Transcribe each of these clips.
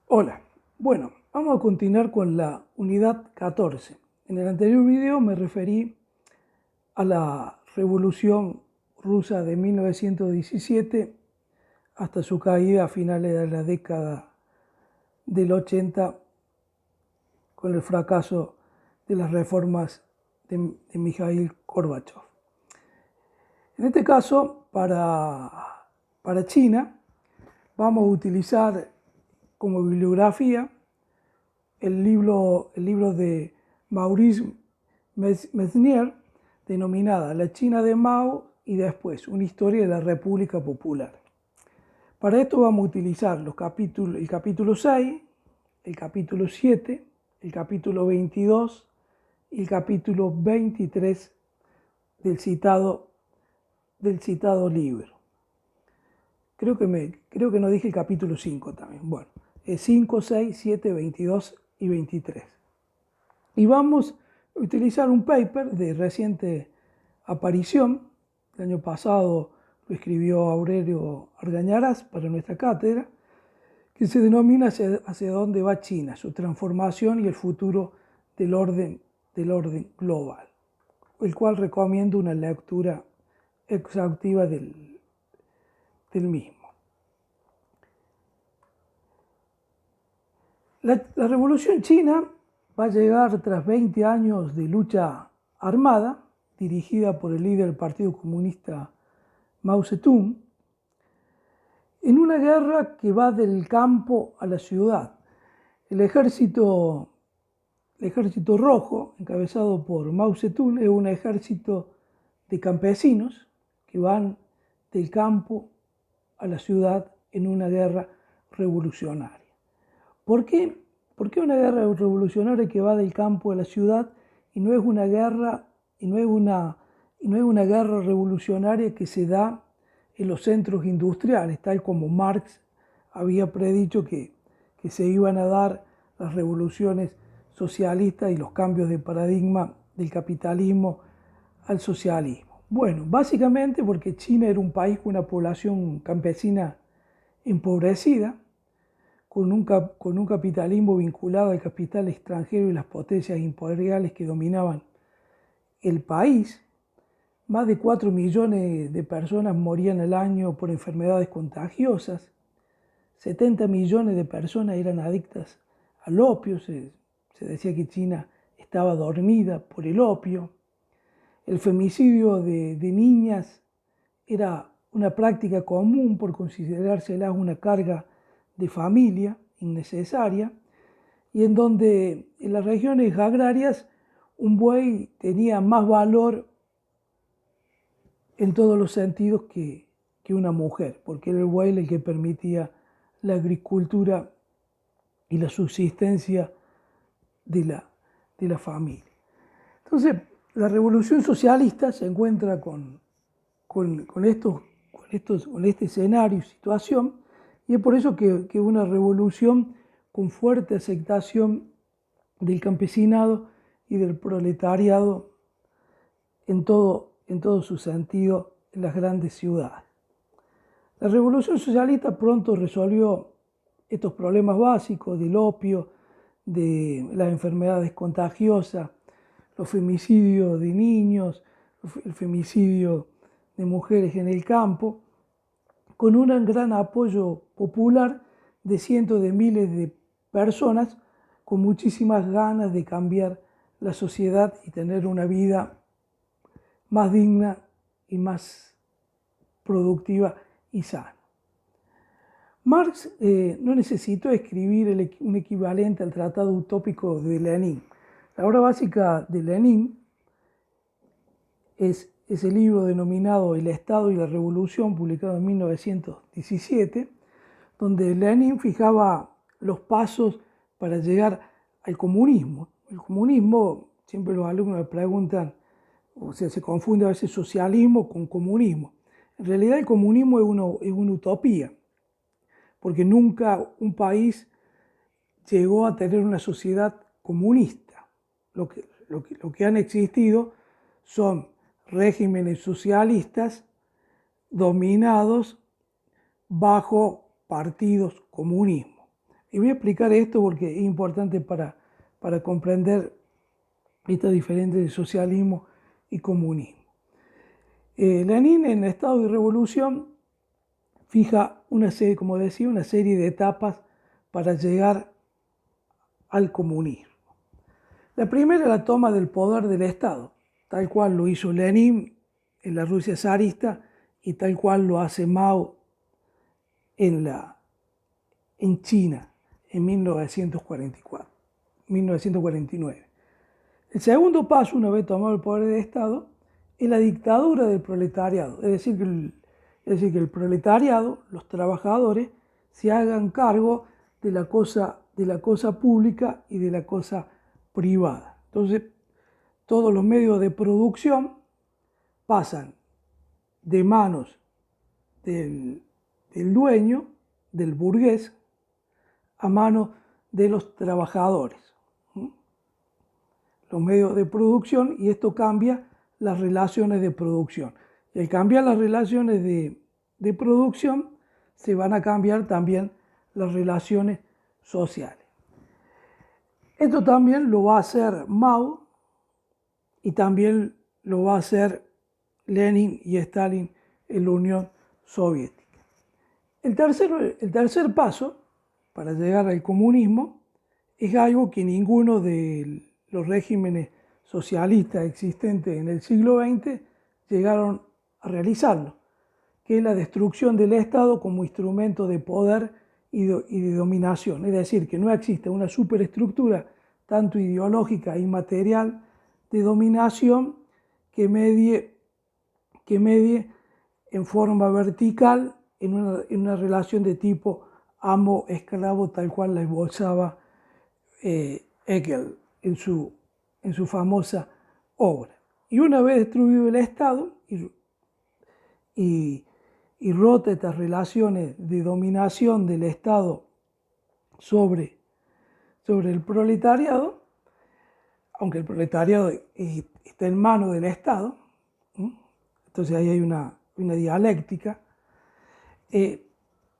Hola, bueno, vamos a continuar con la unidad 14. En el anterior video me referí a la Revolución Rusa de 1917 hasta su caída a finales de la década del 80 con el fracaso de las reformas de Mikhail Gorbachev. En este caso, para China, vamos a utilizar como bibliografía el libro de Maurice Messnier, denominada La China de Mao y después una historia de la República Popular. Para esto vamos a utilizar el capítulo 6, el capítulo 7, el capítulo 22 y el capítulo 23 del citado libro. Creo que no dije el capítulo 5 también. Bueno, es 5, 6, 7, 22 y 23. Y vamos a utilizar un paper de reciente aparición. El año pasado lo escribió Aurelio Argañarás para nuestra cátedra, que se denomina Hacia dónde va China, su transformación y el futuro del orden global, el cual recomiendo una lectura exhaustiva del mismo. La Revolución China va a llegar tras 20 años de lucha armada, dirigida por el líder del Partido Comunista Mao Zedong, en una guerra que va del campo a la ciudad. El ejército rojo, encabezado por Mao Zedong, es un ejército de campesinos que van del campo a la ciudad en una guerra revolucionaria. ¿Por qué una guerra revolucionaria que va del campo a la ciudad y no es una guerra revolucionaria que se da en los centros industriales, tal como Marx había predicho que se iban a dar las revoluciones socialistas y los cambios de paradigma del capitalismo al socialismo? Bueno, básicamente porque China era un país con una población campesina empobrecida, con un capitalismo vinculado al capital extranjero y las potencias imperiales que dominaban el país. Más de 4 millones de personas morían al año por enfermedades contagiosas. 70 millones de personas eran adictas al opio. Se decía que China estaba dormida por el opio. El femicidio de niñas era una práctica común por considerárselas una carga de familia innecesaria, y en donde en las regiones agrarias un buey tenía más valor en todos los sentidos que una mujer, porque era el buey el que permitía la agricultura y la subsistencia de la familia. Entonces, la revolución socialista se encuentra con este escenario y situación, y es por eso que una revolución con fuerte aceptación del campesinado y del proletariado en todo su sentido en las grandes ciudades. La revolución socialista pronto resolvió estos problemas básicos del opio, de las enfermedades contagiosas, los femicidios de niños, el femicidio de mujeres en el campo, con un gran apoyo popular de cientos de miles de personas con muchísimas ganas de cambiar la sociedad y tener una vida más digna y más productiva y sana. Marx no necesitó escribir un equivalente al Tratado Utópico de Lenin. La obra básica de Lenin es ese libro denominado El Estado y la Revolución, publicado en 1917, donde Lenin fijaba los pasos para llegar al comunismo. El comunismo, siempre los alumnos me preguntan, o sea, se confunde a veces socialismo con comunismo. En realidad el comunismo es una utopía, porque nunca un país llegó a tener una sociedad comunista. Lo que han existido son regímenes socialistas dominados bajo partidos comunismo. Y voy a explicar esto porque es importante para comprender esta diferencia de socialismo y comunismo. Lenin en Estado y Revolución fija una serie, como decía, una serie de etapas para llegar al comunismo. La primera es la toma del poder del Estado, tal cual lo hizo Lenin en la Rusia zarista y tal cual lo hace Mao en China en 1949. El segundo paso, una vez tomado el poder del Estado, es la dictadura del proletariado, es decir, que el proletariado, los trabajadores, se hagan cargo de la cosa pública y de la cosa privada. Entonces, todos los medios de producción pasan de manos del dueño, del burgués, a manos de los trabajadores. Los medios de producción, y esto cambia las relaciones de producción. Y al cambiar las relaciones de producción, se van a cambiar también las relaciones sociales. Esto también lo va a hacer Mao y también lo va a hacer Lenin y Stalin en la Unión Soviética. El tercer paso para llegar al comunismo es algo que ninguno de los regímenes socialistas existentes en el siglo XX llegaron a realizarlo, que es la destrucción del Estado como instrumento de poder y de dominación. Es decir, que no existe una superestructura tanto ideológica y material de dominación que medie en forma vertical en una relación de tipo amo-esclavo, tal cual la esbozaba Hegel en su famosa obra. Y una vez destruido el Estado y rota estas relaciones de dominación del Estado sobre el proletariado, aunque el proletariado está en manos del Estado, entonces ahí hay una dialéctica,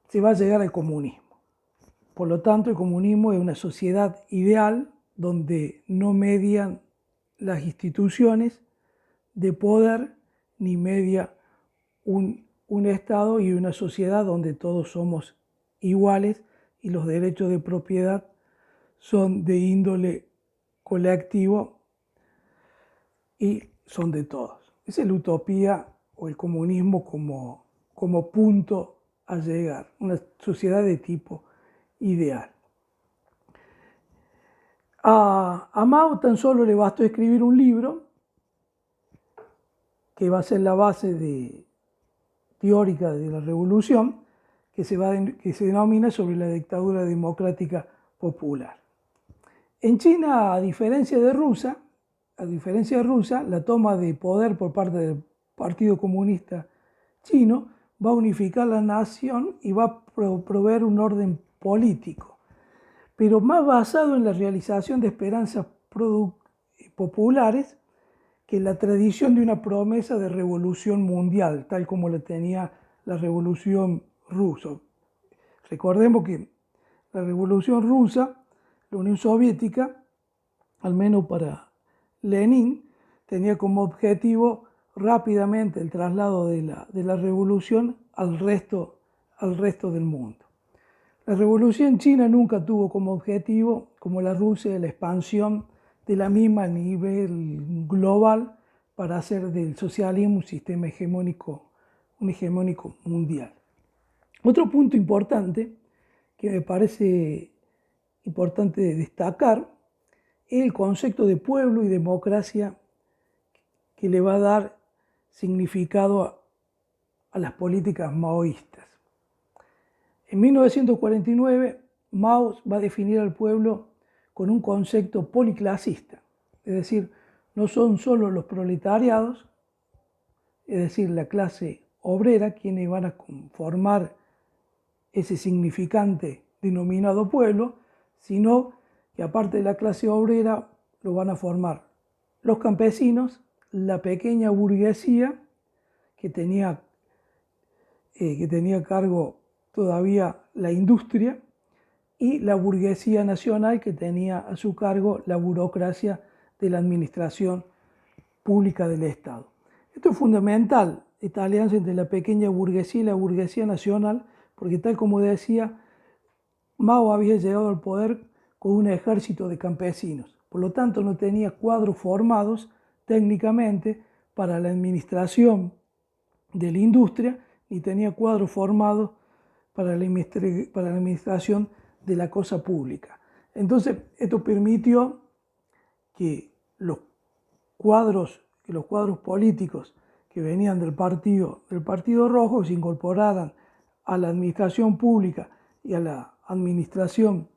se va a llegar al comunismo. Por lo tanto, el comunismo es una sociedad ideal donde no median las instituciones de poder ni media un Estado, y una sociedad donde todos somos iguales y los derechos de propiedad son de índole colectivo y son de todos. Esa es la utopía o el comunismo como punto a llegar, una sociedad de tipo ideal. A Mao tan solo le bastó escribir un libro que va a ser la base teórica de la revolución, que se denomina Sobre la dictadura democrática popular. En China, a diferencia de Rusia, la toma de poder por parte del Partido Comunista Chino va a unificar la nación y va a proveer un orden político, pero más basado en la realización de esperanzas populares que en la tradición de una promesa de revolución mundial, tal como la tenía la revolución rusa. Recordemos que la revolución rusa, la Unión Soviética, al menos para Lenin, tenía como objetivo rápidamente el traslado de la revolución al resto del mundo. La revolución china nunca tuvo como objetivo, como la Rusia, la expansión de la misma a nivel global para hacer del socialismo un sistema hegemónico mundial. Otro punto importante que me parece importante destacar es el concepto de pueblo y democracia que le va a dar significado a las políticas maoístas. En 1949, Mao va a definir al pueblo con un concepto policlasista, es decir, no son solo los proletariados, es decir, la clase obrera, quienes van a conformar ese significante denominado pueblo, sino que aparte de la clase obrera lo van a formar los campesinos, la pequeña burguesía que tenía a cargo todavía la industria, y la burguesía nacional, que tenía a su cargo la burocracia de la administración pública del Estado. Esto es fundamental, esta alianza entre la pequeña burguesía y la burguesía nacional, porque tal como decía, Mao había llegado al poder con un ejército de campesinos, por lo tanto no tenía cuadros formados técnicamente para la administración de la industria, ni tenía cuadros formados para la administración de la cosa pública. Entonces, esto permitió que los cuadros políticos que venían del Partido Rojo se incorporaran a la administración pública y a la administración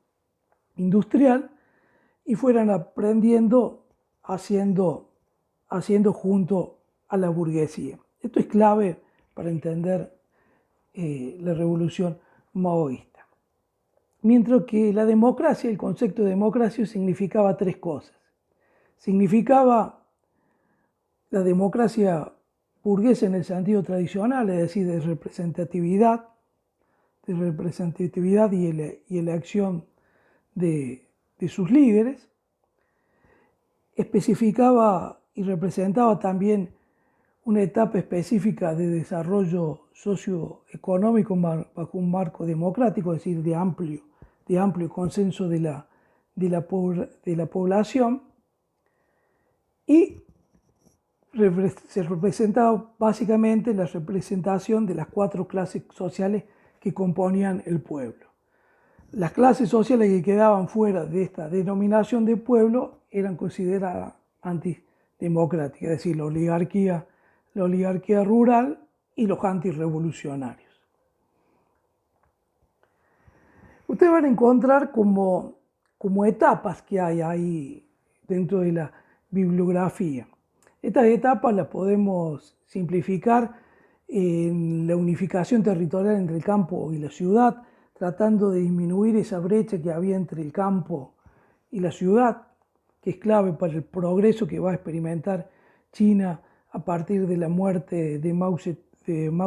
industrial y fueran aprendiendo haciendo junto a la burguesía. Esto es clave para entender la revolución maoísta. Mientras que la democracia, el concepto de democracia significaba tres cosas. Significaba la democracia burguesa en el sentido tradicional, es decir, de representatividad y elección de sus líderes. Especificaba y representaba también una etapa específica de desarrollo socioeconómico bajo un marco democrático, es decir, de amplio consenso de la población, y se representaba básicamente la representación de las cuatro clases sociales que componían el pueblo. Las clases sociales que quedaban fuera de esta denominación de pueblo eran consideradas antidemocráticas, es decir, la oligarquía rural y los antirrevolucionarios. Ustedes van a encontrar como etapas que hay ahí dentro de la bibliografía. Estas etapas las podemos simplificar en la unificación territorial entre el campo y la ciudad, tratando de disminuir esa brecha que había entre el campo y la ciudad, que es clave para el progreso que va a experimentar China a partir de la muerte de Mao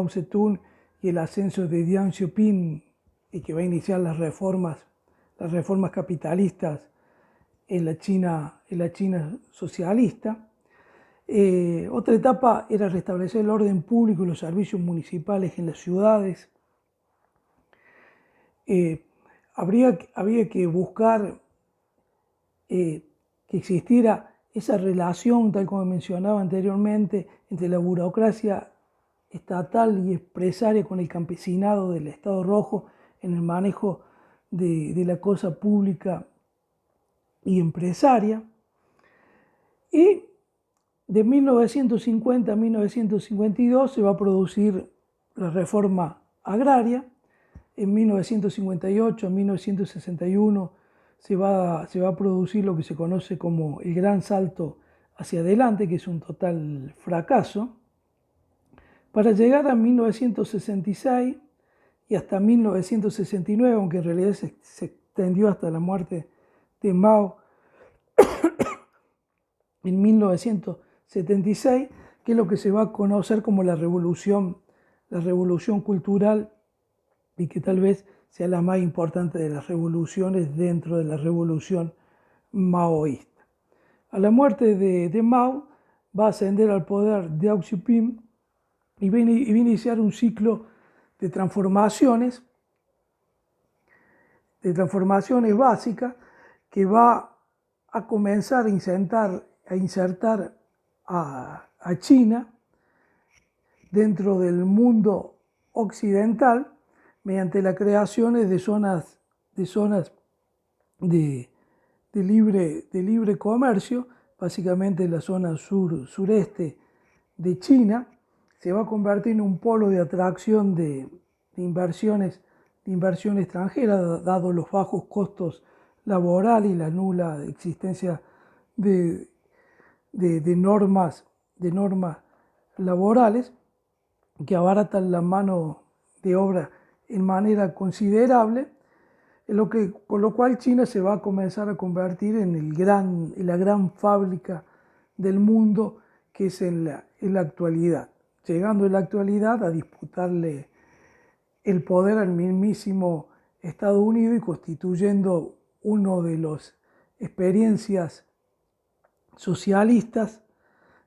Zedong y el ascenso de Deng Xiaoping, y que va a iniciar las reformas capitalistas en la China socialista. Otra etapa era restablecer el orden público y los servicios municipales en las ciudades. Había que buscar que existiera esa relación, tal como mencionaba anteriormente, entre la burocracia estatal y empresaria con el campesinado del Estado Rojo en el manejo de la cosa pública y empresaria. Y de 1950 a 1952 se va a producir la reforma agraria. En 1958 a 1961 se va a producir lo que se conoce como el gran salto hacia adelante, que es un total fracaso, para llegar a 1966 y hasta 1969, aunque en realidad se extendió hasta la muerte de Mao en 1976, que es lo que se va a conocer como la revolución cultural, y que tal vez sea la más importante de las revoluciones dentro de la revolución maoísta. A la muerte de Mao va a ascender al poder Deng Xiaoping y va a iniciar un ciclo de transformaciones básicas que va a comenzar a insertar a China dentro del mundo occidental mediante la creación de zonas de libre comercio, básicamente en la zona sureste de China. Se va a convertir en un polo de atracción de inversión extranjera, dado los bajos costos laborales y la nula existencia de normas laborales que abaratan la mano de obra en manera considerable, con lo cual China se va a comenzar a convertir en la gran fábrica del mundo que es en la actualidad, llegando en la actualidad a disputarle el poder al mismísimo Estados Unidos y constituyendo una de las experiencias socialistas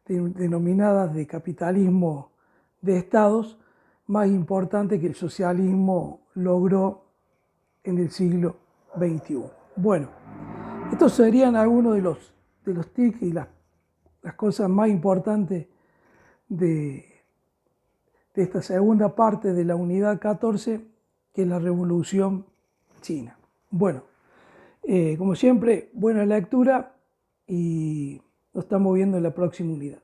denominadas de capitalismo de estados más importante que el socialismo logró en el siglo XXI. Bueno, estos serían algunos de los tics y las cosas más importantes de esta segunda parte de la unidad 14, que es la Revolución China. Bueno, como siempre, buena lectura y nos estamos viendo en la próxima unidad.